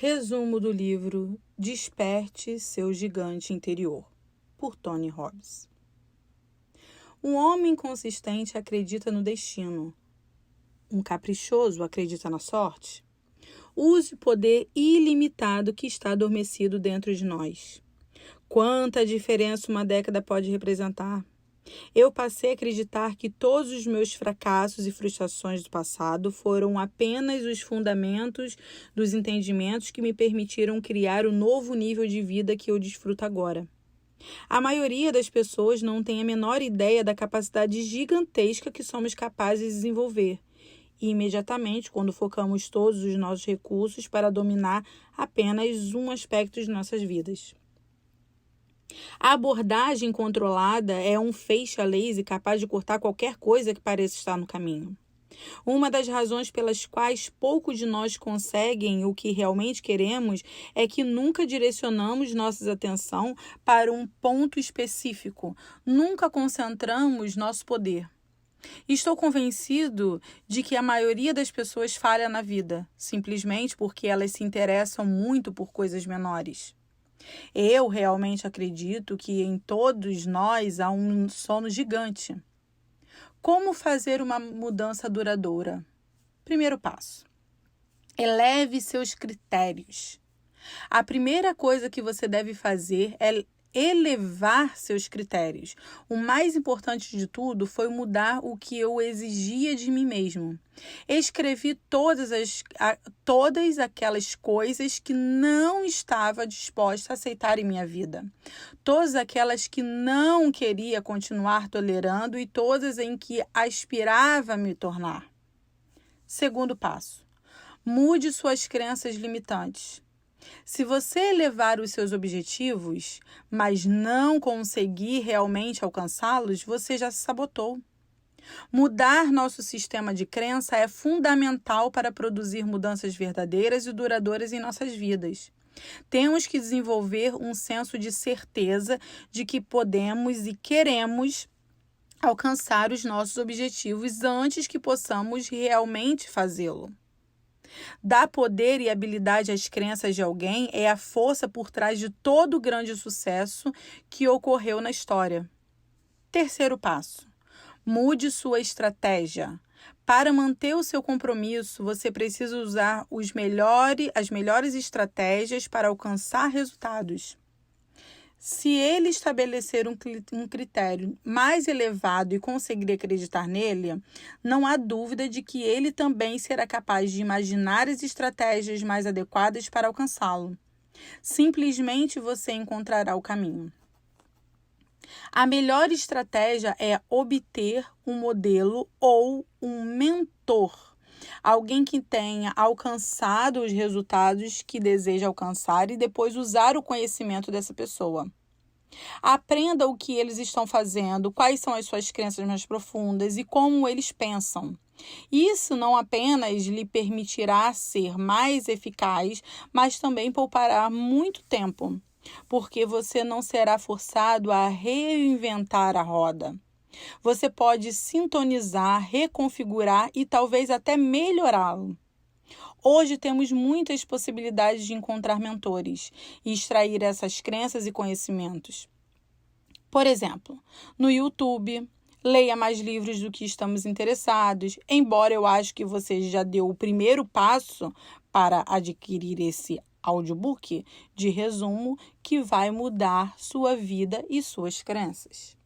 Resumo do livro Desperte seu gigante interior, por Tony Robbins. Um homem consistente acredita no destino. Um caprichoso acredita na sorte. Use o poder ilimitado que está adormecido dentro de nós. Quanta diferença uma década pode representar! Eu passei a acreditar que todos os meus fracassos e frustrações do passado foram apenas os fundamentos dos entendimentos que me permitiram criar o novo nível de vida que eu desfruto agora. A maioria das pessoas não tem a menor ideia da capacidade gigantesca que somos capazes de desenvolver. E imediatamente, quando focamos todos os nossos recursos para dominar apenas um aspecto de nossas vidas. A abordagem controlada é um feixe a laser capaz de cortar qualquer coisa que pareça estar no caminho. Uma das razões pelas quais poucos de nós conseguem o que realmente queremos é que nunca direcionamos nossa atenção para um ponto específico, nunca concentramos nosso poder. Estou convencido de que a maioria das pessoas falha na vida, simplesmente porque elas se interessam muito por coisas menores. Eu realmente acredito que em todos nós há um sono gigante. Como fazer uma mudança duradoura? Primeiro passo: eleve seus critérios. A primeira coisa que você deve fazer é elevar seus critérios. O mais importante de tudo foi mudar o que eu exigia de mim mesmo. Escrevi todas aquelas coisas que não estava disposta a aceitar em minha vida. Todas aquelas que não queria continuar tolerando e todas em que aspirava a me tornar. Segundo passo: mude suas crenças limitantes. Se você elevar os seus objetivos, mas não conseguir realmente alcançá-los, você já se sabotou. Mudar nosso sistema de crença é fundamental para produzir mudanças verdadeiras e duradouras em nossas vidas. Temos que desenvolver um senso de certeza de que podemos e queremos alcançar os nossos objetivos antes que possamos realmente fazê-lo. Dar poder e habilidade às crenças de alguém é a força por trás de todo o grande sucesso que ocorreu na história. Terceiro passo: mude sua estratégia. Para manter o seu compromisso, você precisa usar as melhores estratégias para alcançar resultados. Se ele estabelecer um critério mais elevado e conseguir acreditar nele, não há dúvida de que ele também será capaz de imaginar as estratégias mais adequadas para alcançá-lo. Simplesmente você encontrará o caminho. A melhor estratégia é obter um modelo ou um mentor. Alguém que tenha alcançado os resultados que deseja alcançar e depois usar o conhecimento dessa pessoa. Aprenda o que eles estão fazendo, quais são as suas crenças mais profundas e como eles pensam. Isso não apenas lhe permitirá ser mais eficaz, mas também poupará muito tempo, porque você não será forçado a reinventar a roda. Você pode sintonizar, reconfigurar e talvez até melhorá-lo. Hoje temos muitas possibilidades de encontrar mentores e extrair essas crenças e conhecimentos. Por exemplo, no YouTube, leia mais livros do que estamos interessados, embora eu acho que você já deu o primeiro passo para adquirir esse audiobook de resumo que vai mudar sua vida e suas crenças.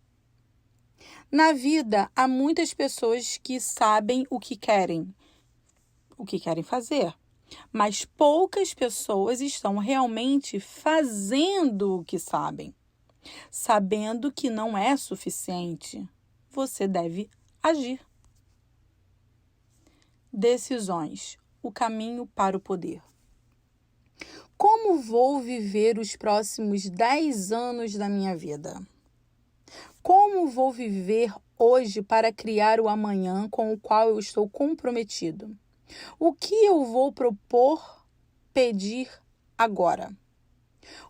Na vida, há muitas pessoas que sabem o que querem fazer, mas poucas pessoas estão realmente fazendo o que sabem. Sabendo que não é suficiente, você deve agir. Decisões: o caminho para o poder. Como vou viver os próximos 10 anos da minha vida? Como vou viver hoje para criar o amanhã com o qual eu estou comprometido? O que eu vou propor, pedir agora?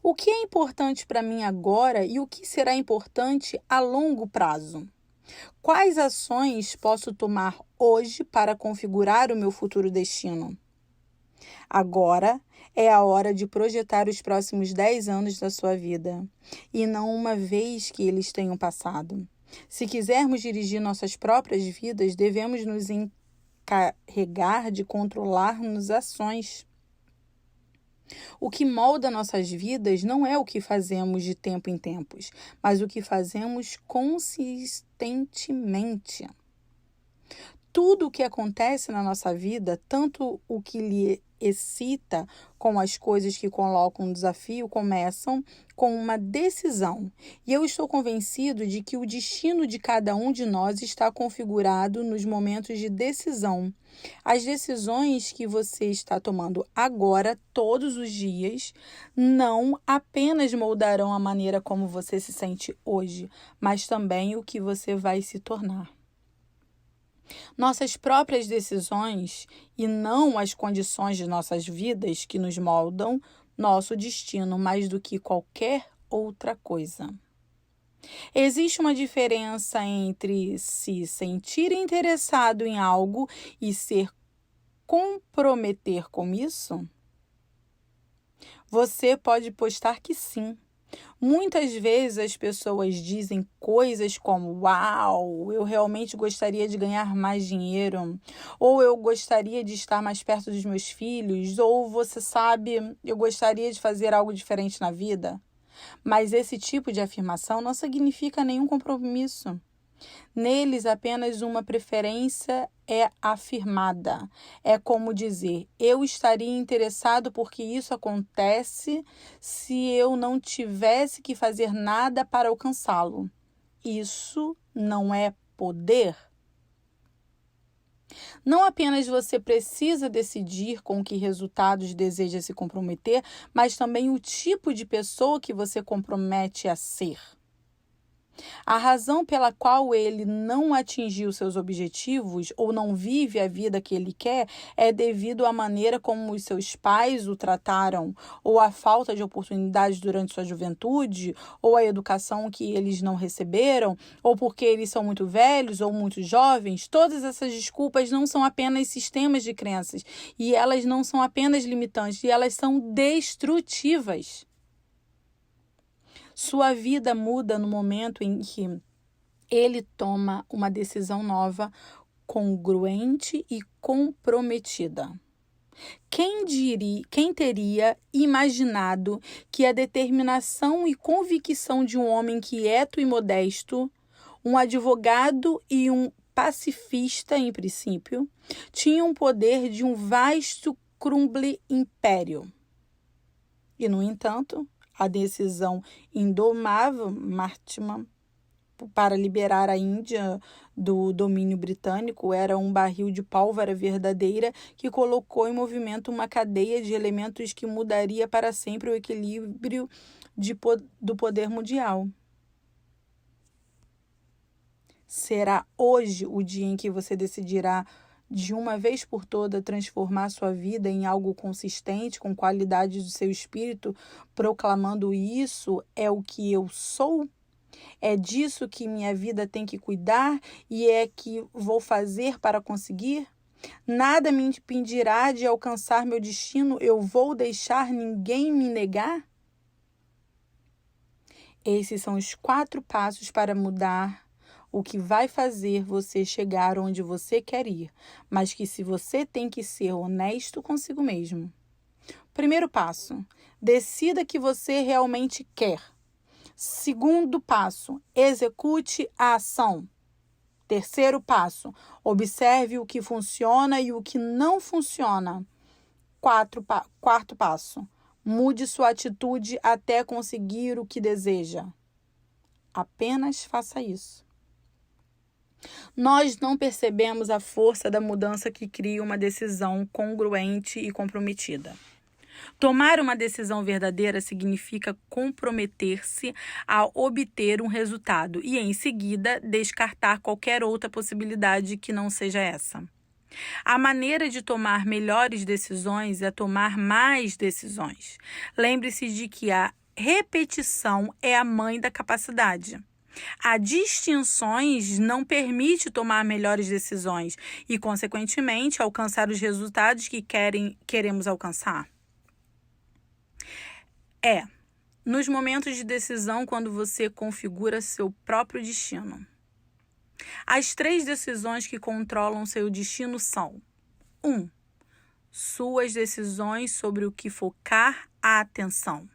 O que é importante para mim agora e o que será importante a longo prazo? Quais ações posso tomar hoje para configurar o meu futuro destino? Agora é a hora de projetar os próximos 10 anos da sua vida, e não uma vez que eles tenham passado. Se quisermos dirigir nossas próprias vidas, devemos nos encarregar de controlar nas ações. O que molda nossas vidas não é o que fazemos de tempo em tempos, mas o que fazemos consistentemente. Tudo o que acontece na nossa vida, tanto o que lhe excita como as coisas que colocam um desafio, começam com uma decisão. E eu estou convencido de que o destino de cada um de nós está configurado nos momentos de decisão. As decisões que você está tomando agora, todos os dias, não apenas moldarão a maneira como você se sente hoje, mas também o que você vai se tornar. Nossas próprias decisões e não as condições de nossas vidas que nos moldam nosso destino mais do que qualquer outra coisa. Existe uma diferença entre se sentir interessado em algo e se comprometer com isso? Você pode postar que sim. Muitas vezes as pessoas dizem coisas como: "Uau, eu realmente gostaria de ganhar mais dinheiro", ou "eu gostaria de estar mais perto dos meus filhos", ou "você sabe, eu gostaria de fazer algo diferente na vida". Mas esse tipo de afirmação não significa nenhum compromisso. Neles, apenas uma preferência é afirmada. É como dizer: eu estaria interessado porque isso acontece se eu não tivesse que fazer nada para alcançá-lo. Isso não é poder? Não apenas você precisa decidir com que resultados deseja se comprometer, mas também o tipo de pessoa que você compromete a ser. A razão pela qual ele não atingiu seus objetivos ou não vive a vida que ele quer é devido à maneira como os seus pais o trataram, ou à falta de oportunidades durante sua juventude, ou à educação que eles não receberam, ou porque eles são muito velhos ou muito jovens. Todas essas desculpas não são apenas sistemas de crenças, e elas não são apenas limitantes, e elas são destrutivas. Sua vida muda no momento em que ele toma uma decisão nova, congruente e comprometida. Quem teria imaginado que a determinação e convicção de um homem quieto e modesto, um advogado e um pacifista em princípio, tinham o poder de um vasto crumble império? E, no entanto, a decisão indomável Mahatma para liberar a Índia do domínio britânico era um barril de pólvora verdadeira que colocou em movimento uma cadeia de elementos que mudaria para sempre o equilíbrio do poder mundial. Será hoje o dia em que você decidirá de uma vez por todas transformar sua vida em algo consistente com qualidades do seu espírito, proclamando: isso é o que eu sou? É disso que minha vida tem que cuidar e é que vou fazer para conseguir? Nada me impedirá de alcançar meu destino, eu vou deixar ninguém me negar? Esses são os 4 passos para mudar o que vai fazer você chegar onde você quer ir, mas que se você tem que ser honesto consigo mesmo. Primeiro passo: decida que você realmente quer. Segundo passo: execute a ação. Terceiro passo: observe o que funciona e o que não funciona. Quarto passo: mude sua atitude até conseguir o que deseja. Apenas faça isso. Nós não percebemos a força da mudança que cria uma decisão congruente e comprometida. Tomar uma decisão verdadeira significa comprometer-se a obter um resultado e, em seguida, descartar qualquer outra possibilidade que não seja essa. A maneira de tomar melhores decisões é tomar mais decisões. Lembre-se de que a repetição é a mãe da capacidade. A distinções não permite tomar melhores decisões e, consequentemente, alcançar os resultados que queremos alcançar. Nos momentos de decisão, quando você configura seu próprio destino. As 3 decisões que controlam seu destino são: 1. Suas decisões sobre o que focar a atenção.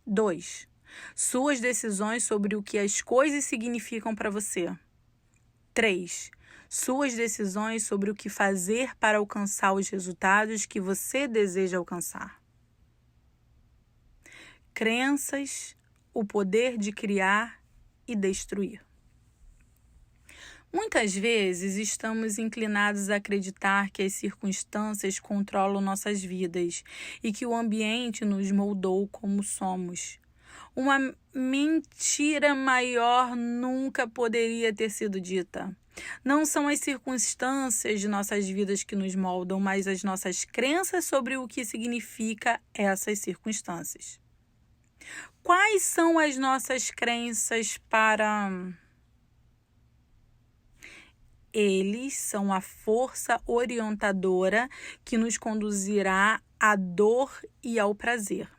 2. Suas decisões sobre o que as coisas significam para você. 3. Suas decisões sobre o que fazer para alcançar os resultados que você deseja alcançar. Crenças, o poder de criar e destruir. Muitas vezes estamos inclinados a acreditar que as circunstâncias controlam nossas vidas e que o ambiente nos moldou como somos. Uma mentira maior nunca poderia ter sido dita. Não são as circunstâncias de nossas vidas que nos moldam, mas as nossas crenças sobre o que significa essas circunstâncias. Quais são as nossas crenças para... Eles são a força orientadora que nos conduzirá à dor e ao prazer.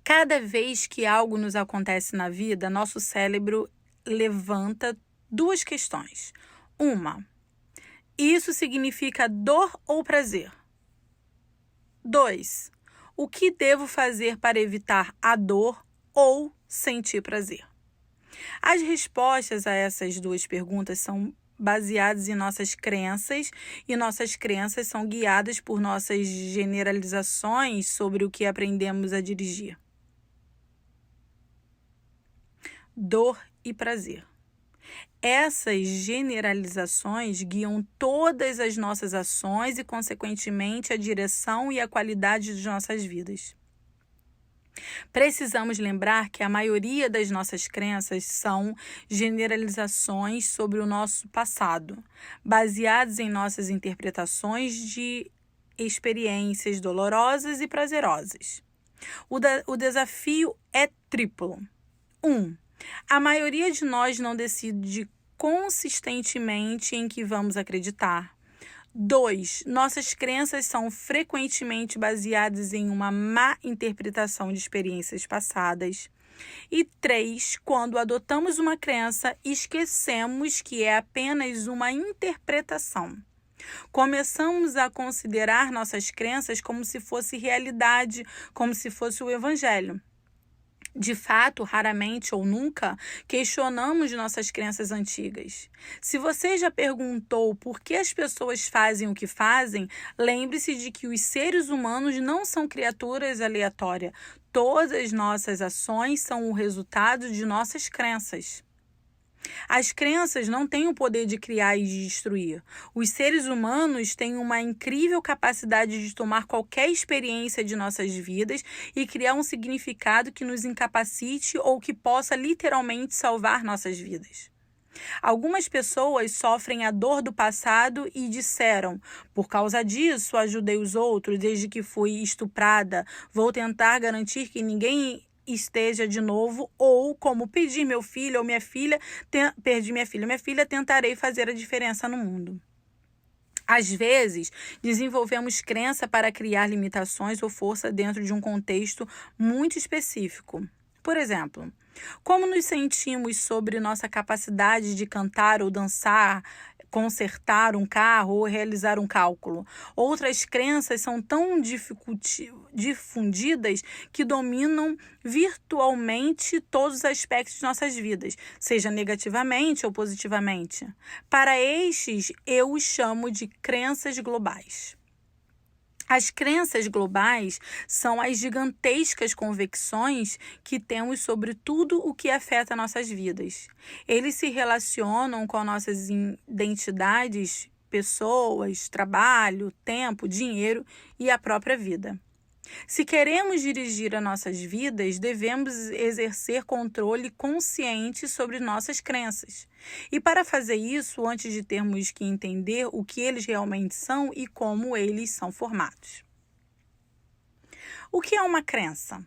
Cada vez que algo nos acontece na vida, nosso cérebro levanta 2 questões. 1. Isso significa dor ou prazer? 2. O que devo fazer para evitar a dor ou sentir prazer? As respostas a essas 2 perguntas são baseadas em nossas crenças, e nossas crenças são guiadas por nossas generalizações sobre o que aprendemos a dirigir. Dor e prazer. Essas generalizações guiam todas as nossas ações e, consequentemente, a direção e a qualidade de nossas vidas. Precisamos lembrar que a maioria das nossas crenças são generalizações sobre o nosso passado, baseadas em nossas interpretações de experiências dolorosas e prazerosas. O desafio é triplo. 1. A maioria de nós não decide consistentemente em que vamos acreditar. 2. Nossas crenças são frequentemente baseadas em uma má interpretação de experiências passadas. E 3. Quando adotamos uma crença, esquecemos que é apenas uma interpretação. Começamos a considerar nossas crenças como se fosse realidade, como se fosse o Evangelho. De fato, raramente ou nunca, questionamos nossas crenças antigas. Se você já perguntou por que as pessoas fazem o que fazem, lembre-se de que os seres humanos não são criaturas aleatórias. Todas nossas ações são o resultado de nossas crenças. As crenças não têm o poder de criar e de destruir. Os seres humanos têm uma incrível capacidade de tomar qualquer experiência de nossas vidas e criar um significado que nos incapacite ou que possa literalmente salvar nossas vidas. Algumas pessoas sofrem a dor do passado e disseram: por causa disso, ajudei os outros desde que fui estuprada, vou tentar garantir que ninguém esteja de novo, ou como perdi meu filho ou minha filha, tentarei fazer a diferença no mundo. Às vezes, desenvolvemos crença para criar limitações ou força dentro de um contexto muito específico. Por exemplo, como nos sentimos sobre nossa capacidade de cantar ou dançar, consertar um carro ou realizar um cálculo. Outras crenças são tão difundidas que dominam virtualmente todos os aspectos de nossas vidas, seja negativamente ou positivamente. Para estes, eu os chamo de crenças globais. As crenças globais são as gigantescas convicções que temos sobre tudo o que afeta nossas vidas. Eles se relacionam com nossas identidades, pessoas, trabalho, tempo, dinheiro e a própria vida. Se queremos dirigir as nossas vidas, devemos exercer controle consciente sobre nossas crenças. E para fazer isso, antes de termos que entender o que eles realmente são e como eles são formados. O que é uma crença?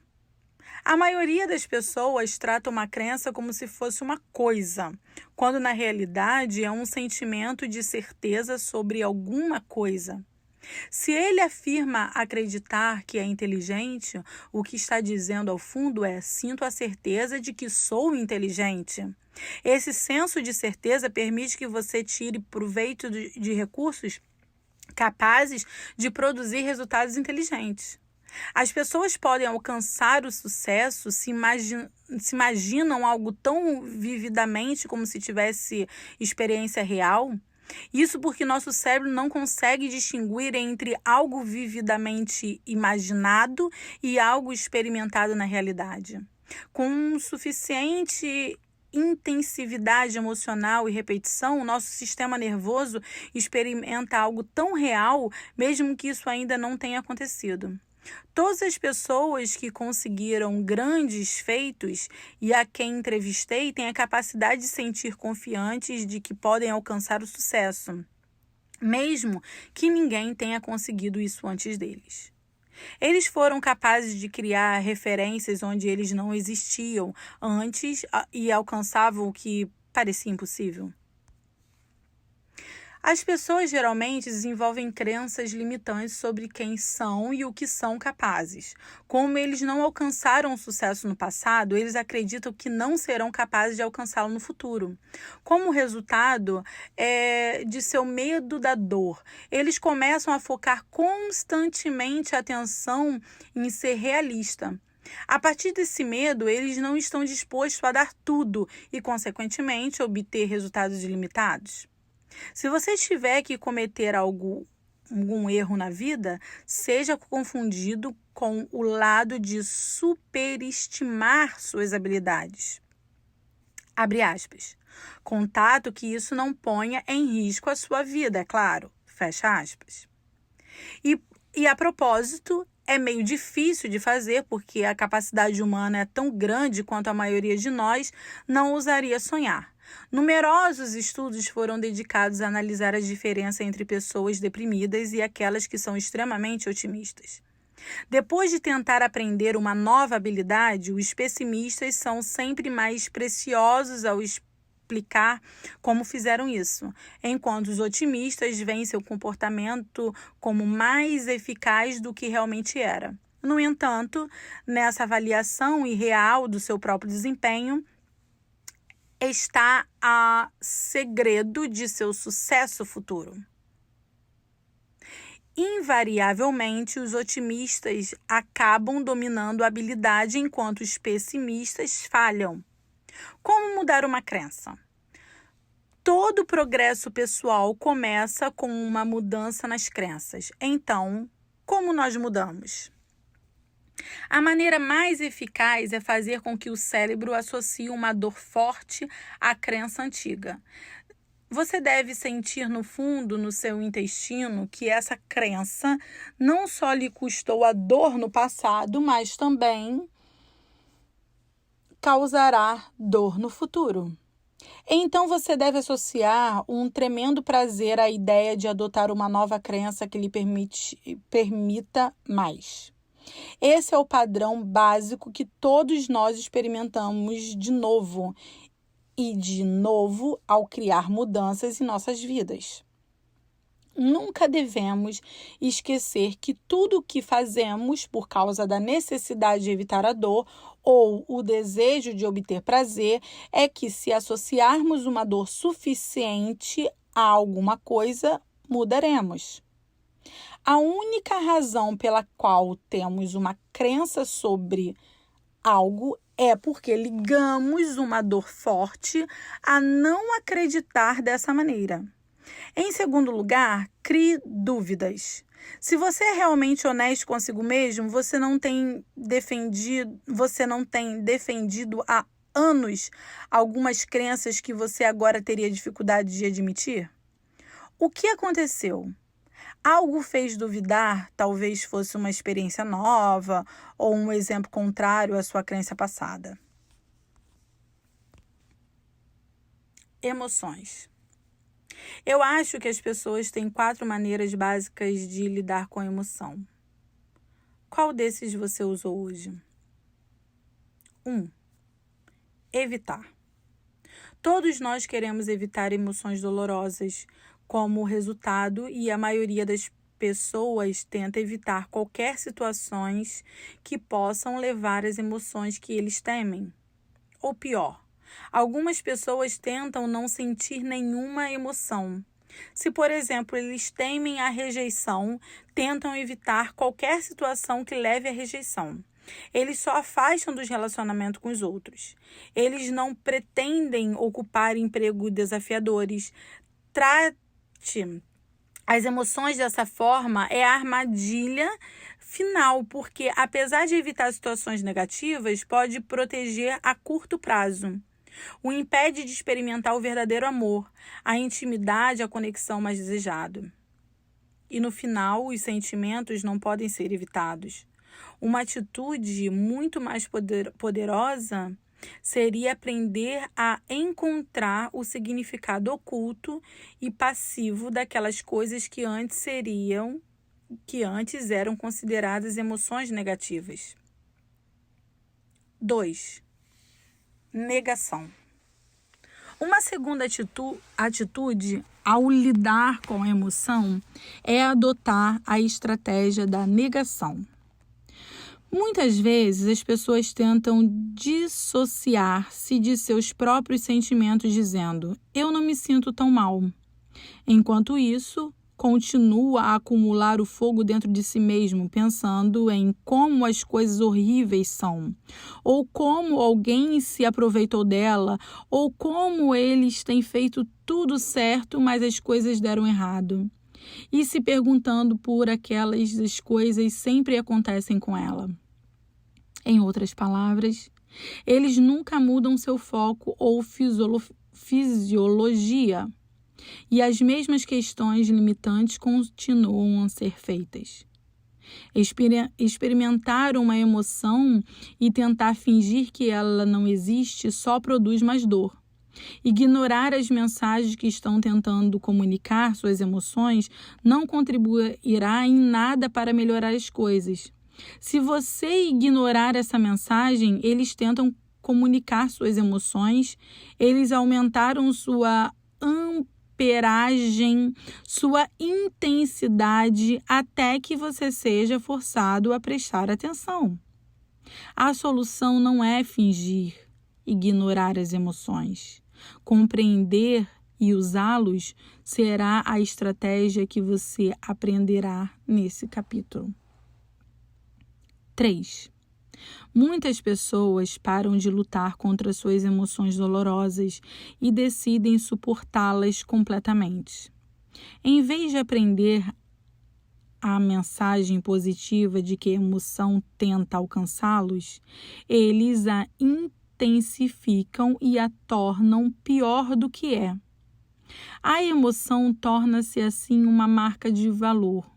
A maioria das pessoas trata uma crença como se fosse uma coisa, quando na realidade é um sentimento de certeza sobre alguma coisa. Se ele afirma acreditar que é inteligente, o que está dizendo ao fundo é: sinto a certeza de que sou inteligente. Esse senso de certeza permite que você tire proveito de recursos capazes de produzir resultados inteligentes. As pessoas podem alcançar o sucesso, se imaginam algo tão vividamente como se tivesse experiência real. Isso porque nosso cérebro não consegue distinguir entre algo vividamente imaginado e algo experimentado na realidade. Com suficiente intensividade emocional e repetição, o nosso sistema nervoso experimenta algo tão real, mesmo que isso ainda não tenha acontecido. Todas as pessoas que conseguiram grandes feitos e a quem entrevistei têm a capacidade de sentir confiantes de que podem alcançar o sucesso, mesmo que ninguém tenha conseguido isso antes deles. Eles foram capazes de criar referências onde eles não existiam antes e alcançavam o que parecia impossível. As pessoas geralmente desenvolvem crenças limitantes sobre quem são e o que são capazes. Como eles não alcançaram sucesso no passado, eles acreditam que não serão capazes de alcançá-lo no futuro. Como resultado de seu medo da dor, eles começam a focar constantemente a atenção em ser realista. A partir desse medo, eles não estão dispostos a dar tudo e, consequentemente, obter resultados ilimitados. Se você tiver que cometer algum erro na vida, seja confundido com o lado de superestimar suas habilidades. Abre aspas. Contato que isso não ponha em risco a sua vida, é claro. Fecha aspas. E a propósito, é meio difícil de fazer porque a capacidade humana é tão grande quanto a maioria de nós não ousaria sonhar. Numerosos estudos foram dedicados a analisar a diferença entre pessoas deprimidas e aquelas que são extremamente otimistas. Depois de tentar aprender uma nova habilidade, os pessimistas são sempre mais preciosos ao explicar como fizeram isso, enquanto os otimistas veem seu comportamento como mais eficaz do que realmente era. No entanto, nessa avaliação irreal do seu próprio desempenho, está o segredo de seu sucesso futuro. Invariavelmente, os otimistas acabam dominando a habilidade enquanto os pessimistas falham. Como mudar uma crença? Todo progresso pessoal começa com uma mudança nas crenças. Então, como nós mudamos? A maneira mais eficaz é fazer com que o cérebro associe uma dor forte à crença antiga. Você deve sentir no fundo, no seu intestino, que essa crença não só lhe custou a dor no passado, mas também causará dor no futuro. Então você deve associar um tremendo prazer à ideia de adotar uma nova crença que lhe permita mais. Esse é o padrão básico que todos nós experimentamos de novo e de novo ao criar mudanças em nossas vidas. Nunca devemos esquecer que tudo o que fazemos por causa da necessidade de evitar a dor ou o desejo de obter prazer é que, se associarmos uma dor suficiente a alguma coisa, mudaremos. A única razão pela qual temos uma crença sobre algo é porque ligamos uma dor forte a não acreditar dessa maneira. Em segundo lugar, crie dúvidas. Se você é realmente honesto consigo mesmo, você não tem defendido há anos algumas crenças que você agora teria dificuldade de admitir? O que aconteceu? Algo fez duvidar, talvez fosse uma experiência nova ou um exemplo contrário à sua crença passada. Emoções. Eu acho que as pessoas têm 4 maneiras básicas de lidar com a emoção. Qual desses você usou hoje? 1. Evitar. Todos nós queremos evitar emoções dolorosas como resultado e a maioria das pessoas tenta evitar qualquer situações que possam levar às emoções que eles temem. Ou pior, algumas pessoas tentam não sentir nenhuma emoção. Se, por exemplo, eles temem a rejeição, tentam evitar qualquer situação que leve à rejeição. Eles só afastam dos relacionamentos com os outros. Eles não pretendem ocupar empregos desafiadores. Trate as emoções dessa forma é a armadilha final, porque apesar de evitar situações negativas, pode proteger a curto prazo. O impede de experimentar o verdadeiro amor, a intimidade, a conexão mais desejada. E no final, os sentimentos não podem ser evitados. Uma atitude muito mais poderosa seria aprender a encontrar o significado oculto e passivo daquelas coisas que antes eram consideradas emoções negativas. 2. Negação. Uma segunda atitude ao lidar com a emoção é adotar a estratégia da negação. Muitas vezes as pessoas tentam dissociar-se de seus próprios sentimentos dizendo: eu não me sinto tão mal. Enquanto isso, continua a acumular o fogo dentro de si mesmo, pensando em como as coisas horríveis são, ou como alguém se aproveitou dela, ou como eles têm feito tudo certo, mas as coisas deram errado. E se perguntando por aquelas as coisas sempre acontecem com ela. Em outras palavras, eles nunca mudam seu foco ou fisiologia. E as mesmas questões limitantes continuam a ser feitas. Experimentar uma emoção e tentar fingir que ela não existe só produz mais dor. Ignorar as mensagens que estão tentando comunicar suas emoções não contribuirá em nada para melhorar as coisas. Se você ignorar essa mensagem, eles tentam comunicar suas emoções, eles aumentaram sua amperagem, sua intensidade, até que você seja forçado a prestar atenção. A solução não é fingir, ignorar as emoções. Compreender e usá-los será a estratégia que você aprenderá nesse capítulo. 3. Muitas pessoas param de lutar contra suas emoções dolorosas e decidem suportá-las completamente. Em vez de aprender a mensagem positiva de que a emoção tenta alcançá-los, eles a intensificam e a tornam pior do que é. A emoção torna-se assim uma marca de valor.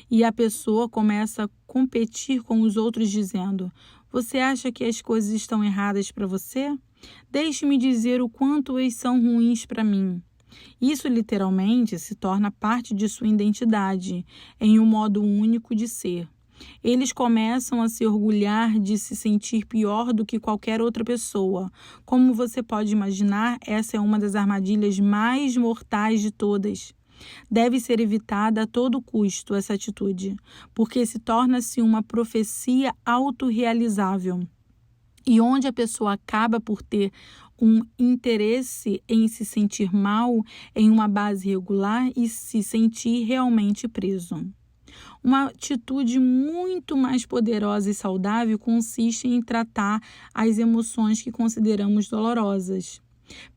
E a pessoa começa a competir com os outros dizendo: você acha que as coisas estão erradas para você? Deixe-me dizer o quanto eles são ruins para mim. Isso literalmente se torna parte de sua identidade, em um modo único de ser. Eles começam a se orgulhar de se sentir pior do que qualquer outra pessoa. Como você pode imaginar, essa é uma das armadilhas mais mortais de todas. Deve ser evitada a todo custo essa atitude, porque se torna-se uma profecia autorrealizável, e onde a pessoa acaba por ter um interesse em se sentir mal em uma base regular e se sentir realmente preso. Uma atitude muito mais poderosa e saudável consiste em tratar as emoções que consideramos dolorosas,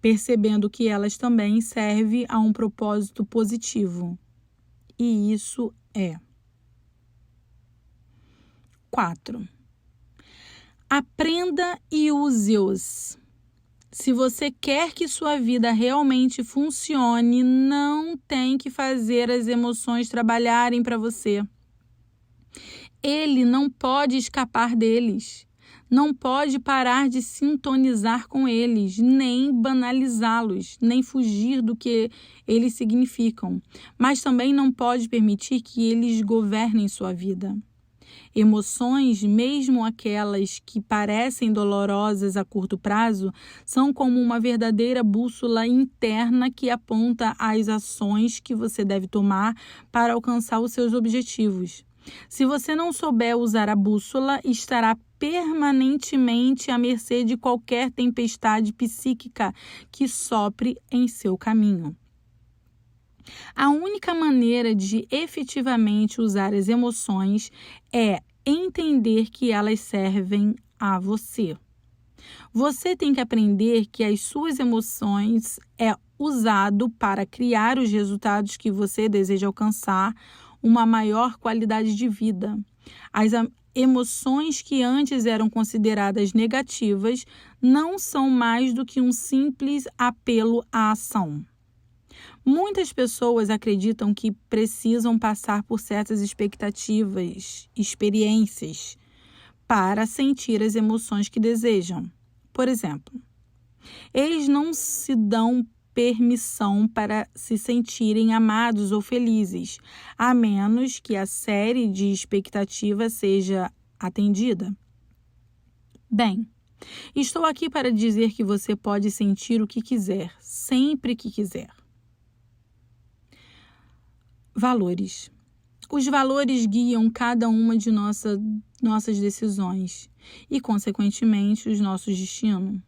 percebendo que elas também servem a um propósito positivo. E isso é. 4. Aprenda e use-os. Se você quer que sua vida realmente funcione, não tem que fazer as emoções trabalharem para você. Ele não pode escapar deles. Não pode parar de sintonizar com eles, nem banalizá-los, nem fugir do que eles significam. Mas também não pode permitir que eles governem sua vida. Emoções, mesmo aquelas que parecem dolorosas a curto prazo, são como uma verdadeira bússola interna que aponta as ações que você deve tomar para alcançar os seus objetivos. Se você não souber usar a bússola, estará permanentemente à mercê de qualquer tempestade psíquica que sopre em seu caminho. A única maneira de efetivamente usar as emoções é entender que elas servem a você. Você tem que aprender que as suas emoções é usado para criar os resultados que você deseja alcançar, uma maior qualidade de vida. As emoções que antes eram consideradas negativas não são mais do que um simples apelo à ação. Muitas pessoas acreditam que precisam passar por certas experiências, para sentir as emoções que desejam. Por exemplo, eles não se dão permissão para se sentirem amados ou felizes, a menos que a série de expectativas seja atendida. Bem, estou aqui para dizer que você pode sentir o que quiser, sempre que quiser. Valores. Os valores guiam cada uma de nossas decisões e, consequentemente, os nossos destinos.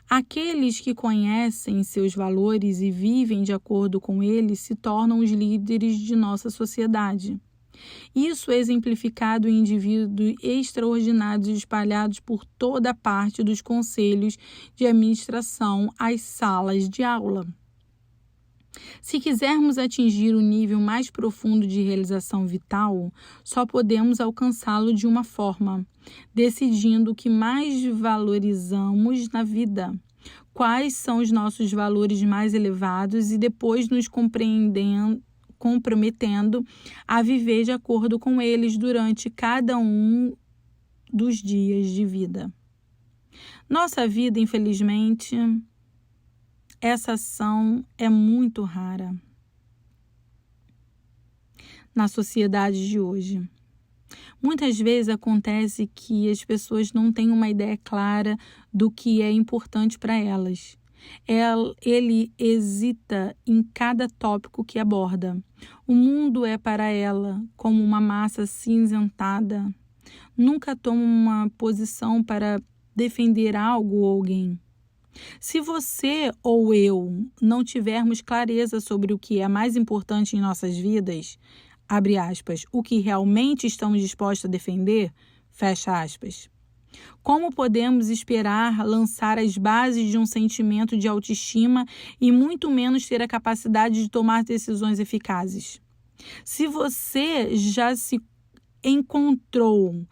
Aqueles que conhecem seus valores e vivem de acordo com eles se tornam os líderes de nossa sociedade. Isso é exemplificado em indivíduos extraordinários espalhados por toda parte dos conselhos de administração às salas de aula. Se quisermos atingir o nível mais profundo de realização vital, só podemos alcançá-lo de uma forma, decidindo o que mais valorizamos na vida, quais são os nossos valores mais elevados e depois nos comprometendo a viver de acordo com eles durante cada um dos dias de vida. Nossa vida, infelizmente, essa ação é muito rara na sociedade de hoje. Muitas vezes acontece que as pessoas não têm uma ideia clara do que é importante para elas. Ele hesita em cada tópico que aborda. O mundo é para ela como uma massa cinzentada. Nunca toma uma posição para defender algo ou alguém. Se você ou eu não tivermos clareza sobre o que é mais importante em nossas vidas, abre aspas, o que realmente estamos dispostos a defender, fecha aspas, como podemos esperar lançar as bases de um sentimento de autoestima e muito menos ter a capacidade de tomar decisões eficazes? Se você já se encontrou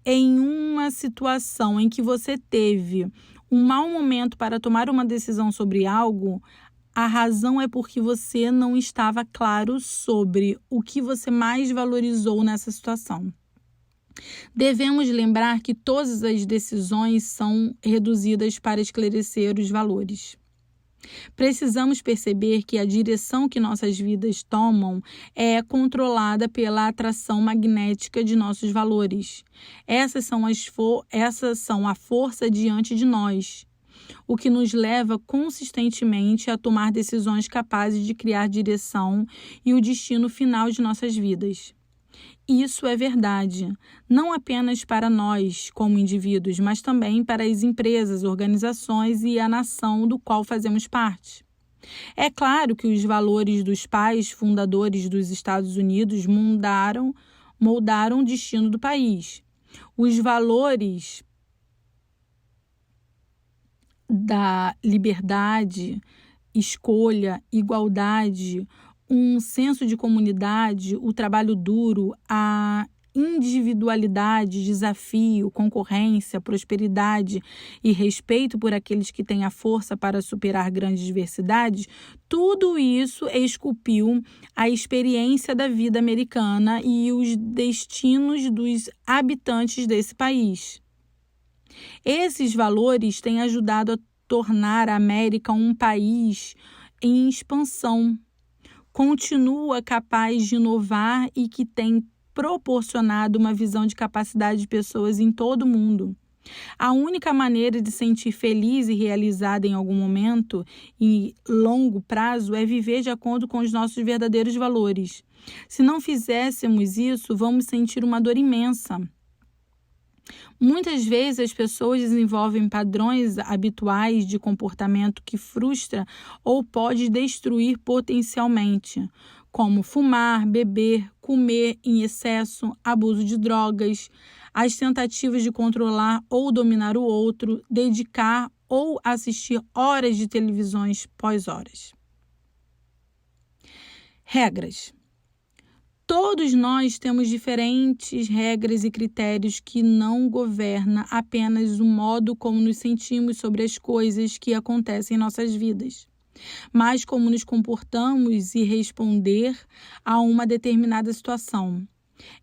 em uma situação em que você teve um mau momento para tomar uma decisão sobre algo, a razão é porque você não estava claro sobre o que você mais valorizou nessa situação. Devemos lembrar que todas as decisões são reduzidas para esclarecer os valores. Precisamos perceber que a direção que nossas vidas tomam é controlada pela atração magnética de nossos valores. Essas são a força diante de nós, o que nos leva consistentemente a tomar decisões capazes de criar direção e o destino final de nossas vidas. Isso é verdade, não apenas para nós, como indivíduos, mas também para as empresas, organizações e a nação do qual fazemos parte. É claro que os valores dos pais fundadores dos Estados Unidos moldaram o destino do país. Os valores da liberdade, escolha, igualdade, um senso de comunidade, o trabalho duro, a individualidade, desafio, concorrência, prosperidade e respeito por aqueles que têm a força para superar grandes diversidades, tudo isso esculpiu a experiência da vida americana e os destinos dos habitantes desse país. Esses valores têm ajudado a tornar a América um país em expansão, continua capaz de inovar e que tem proporcionado uma visão de capacidade de pessoas em todo o mundo. A única maneira de sentir feliz e realizada em algum momento e longo prazo é viver de acordo com os nossos verdadeiros valores. Se não fizéssemos isso, vamos sentir uma dor imensa. Muitas vezes as pessoas desenvolvem padrões habituais de comportamento que frustra ou pode destruir potencialmente, como fumar, beber, comer em excesso, abuso de drogas, as tentativas de controlar ou dominar o outro, dedicar ou assistir horas de televisões pós-horas. Regras. Todos nós temos diferentes regras e critérios que não governam apenas o modo como nos sentimos sobre as coisas que acontecem em nossas vidas, mas como nos comportamos e responder a uma determinada situação.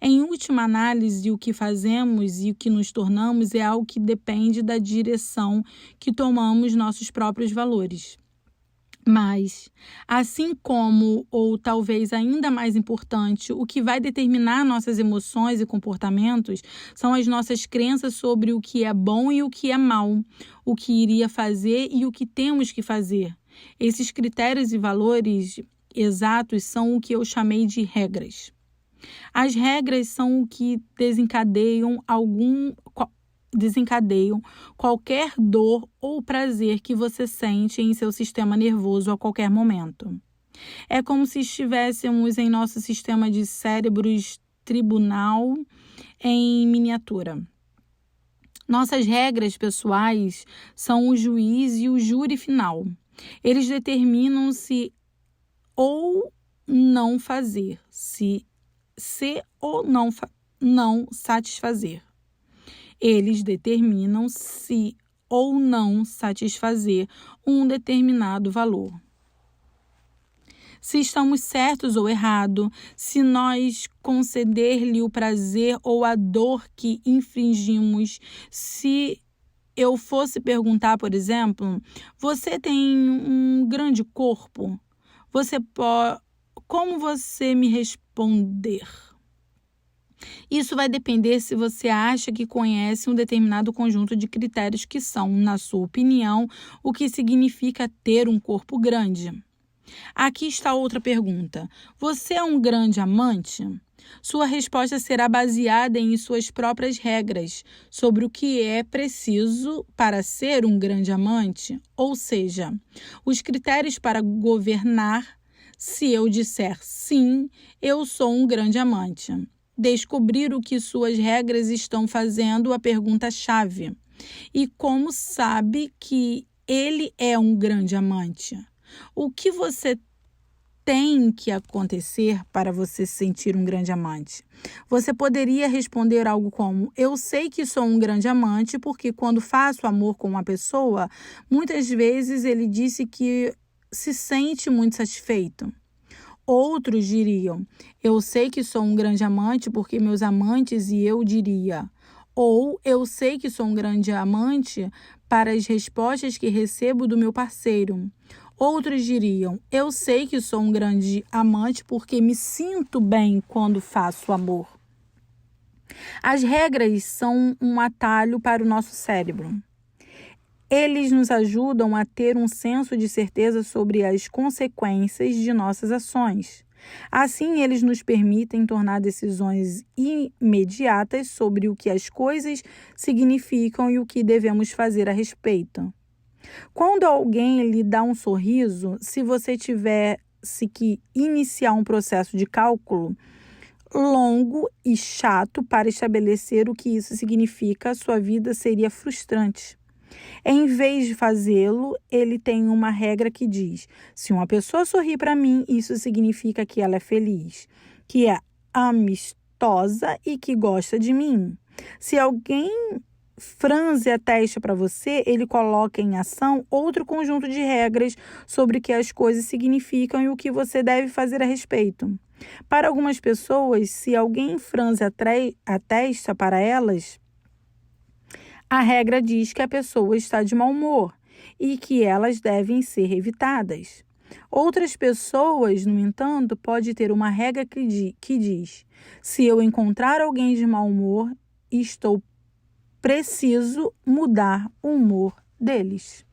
Em última análise, o que fazemos e o que nos tornamos é algo que depende da direção que tomamos nossos próprios valores. Mas, assim como, ou talvez ainda mais importante, o que vai determinar nossas emoções e comportamentos são as nossas crenças sobre o que é bom e o que é mal, o que iria fazer e o que temos que fazer. Esses critérios e valores exatos são o que eu chamei de regras. As regras são o que desencadeiam qualquer dor ou prazer que você sente em seu sistema nervoso a qualquer momento. É como se estivéssemos em nosso sistema de cérebros tribunal em miniatura. Nossas regras pessoais são o juiz e o júri final. Eles determinam se ou não fazer, se ou não satisfazer. Eles determinam se ou não satisfazer um determinado valor. Se estamos certos ou errados, se nós conceder-lhe o prazer ou a dor que infringimos. Se eu fosse perguntar, por exemplo, você tem um grande corpo? Como você me responder? Isso vai depender se você acha que conhece um determinado conjunto de critérios que são, na sua opinião, o que significa ter um corpo grande. Aqui está outra pergunta. Você é um grande amante? Sua resposta será baseada em suas próprias regras sobre o que é preciso para ser um grande amante, ou seja, os critérios para governar. Se eu disser sim, eu sou um grande amante. Descobrir o que suas regras estão fazendo a pergunta-chave. E como sabe que ele é um grande amante? O que você tem que acontecer para você se sentir um grande amante? Você poderia responder algo como: eu sei que sou um grande amante porque quando faço amor com uma pessoa, muitas vezes ele disse que se sente muito satisfeito. Outros diriam: eu sei que sou um grande amante porque meus amantes e eu diria. Ou eu sei que sou um grande amante para as respostas que recebo do meu parceiro. Outros diriam: eu sei que sou um grande amante porque me sinto bem quando faço amor. As regras são um atalho para o nosso cérebro. Eles nos ajudam a ter um senso de certeza sobre as consequências de nossas ações. Assim, eles nos permitem tomar decisões imediatas sobre o que as coisas significam e o que devemos fazer a respeito. Quando alguém lhe dá um sorriso, se você tivesse que iniciar um processo de cálculo longo e chato para estabelecer o que isso significa, sua vida seria frustrante. Em vez de fazê-lo, ele tem uma regra que diz: se uma pessoa sorri para mim, isso significa que ela é feliz, que é amistosa e que gosta de mim. Se alguém franze a testa para você, ele coloca em ação outro conjunto de regras sobre o que as coisas significam e o que você deve fazer a respeito. Para algumas pessoas, se alguém franze a testa para elas, a regra diz que a pessoa está de mau humor e que elas devem ser evitadas. Outras pessoas, no entanto, pode ter uma regra que diz: se eu encontrar alguém de mau humor, preciso mudar o humor deles.